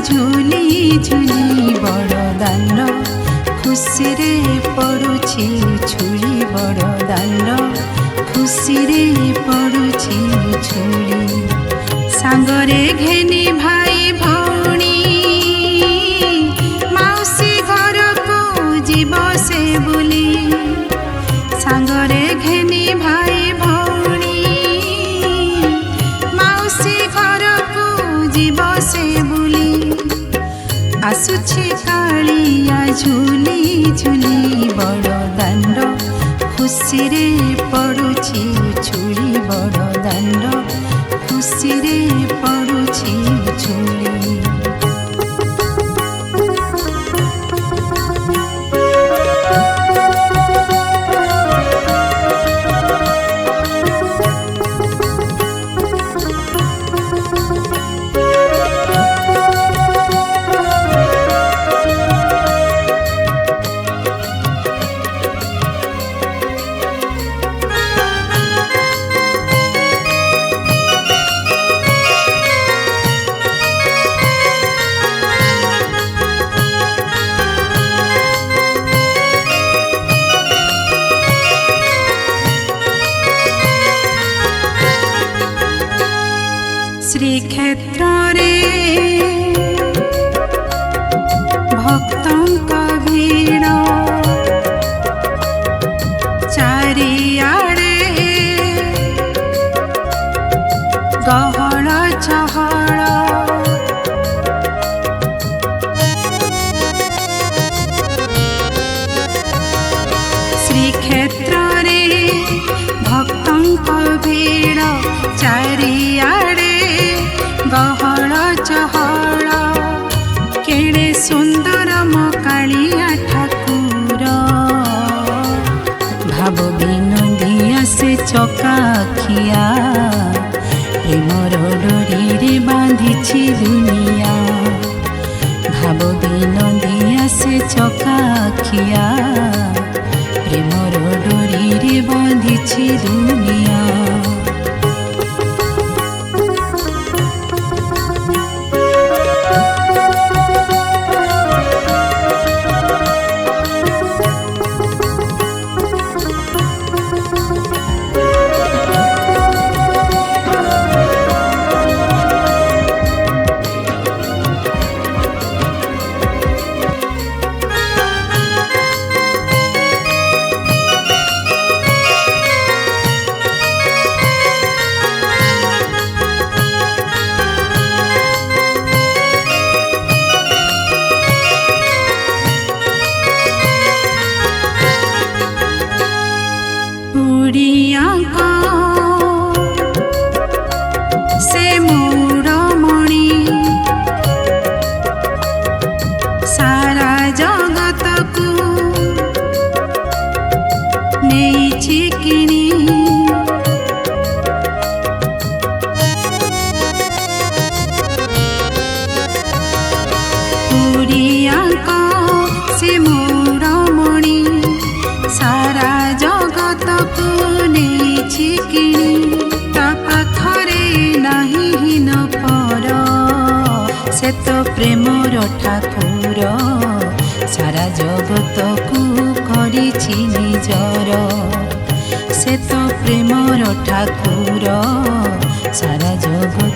ଝୁଲି ଝୁଲି ବଡ଼ ଦାଣ୍ଡ ଖୁସିରେ ପଡ଼ୁଛି ଛୁଳି ବଡ଼ ଦାଣ୍ଡ ଖୁସିରେ ପଡ଼ୁଛି ଛୁଳି ସାଙ୍ଗରେ ଘେନି ଭାଇ ଭଉଣୀ ମାଉସୀ ଘରକୁ ଯିବ ସେ ବୁଲି ସାଙ୍ଗରେ ଘେନି ଭାଇ ଭଉଣୀ ମାଉସୀ ଘରକୁ ଯିବ ସେ ବୁଲି ଆସୁଛି କାଳିଆ ଝୁଲି ଝୁଲି ବଡ଼ ଦାଣ୍ଡ ଖୁସିରେ ପଡ଼ୁଛି ଛୁଳି ବଡ଼ ଦାଣ୍ଡ ଖୁସିରେ ପଡ଼ୁଛି ଛୁଳି ଶ୍ରୀକ୍ଷେତ୍ରରେ ଭକ୍ତଙ୍କ ଭିଡ଼ ଚାରିଆଡ଼େ ଗହଳ ଚହଳ ଶ୍ରୀକ୍ଷେତ୍ରରେ ଭକ୍ତଙ୍କ ଭିଡ଼ ଚାରିଆଡ଼େ ଗହଳ ଚହଳ କେଡ଼େ ସୁନ୍ଦର ମୋ କାଳିଆ ଠାକୁର ଭାବ ବିନୋଦି ଆସେ ଚକାଖିଆ ପ୍ରେମର ଡୋରିରେ ବାନ୍ଧିଛି ଦୁନିଆ ଭାବ ବିନୋଦି ଆସେ ଚକାଖିଆ ପ୍ରେମର ଡୋରିରେ ବାନ୍ଧିଛି ଦୁନିଆ ସେ ମୂଡ଼ମଣି ସାରା ଜଗତକୁ ନେଇଛି କିଣି ଓଡ଼ିଆଙ୍କ ସେ ମୂଡ଼ମଣି ସାରା ଜଗତକୁ ନେଇଛି କିଣି ତା ପାଖରେ ନାହିଁ ହୀନ ପର ସେ ତ ପ୍ରେମର ଠାକୁର ସାରା ଜଗତକୁ କରିଛି ନିଜର ସେ ତ ପ୍ରେମର ଠାକୁର ସାରା ଜଗତ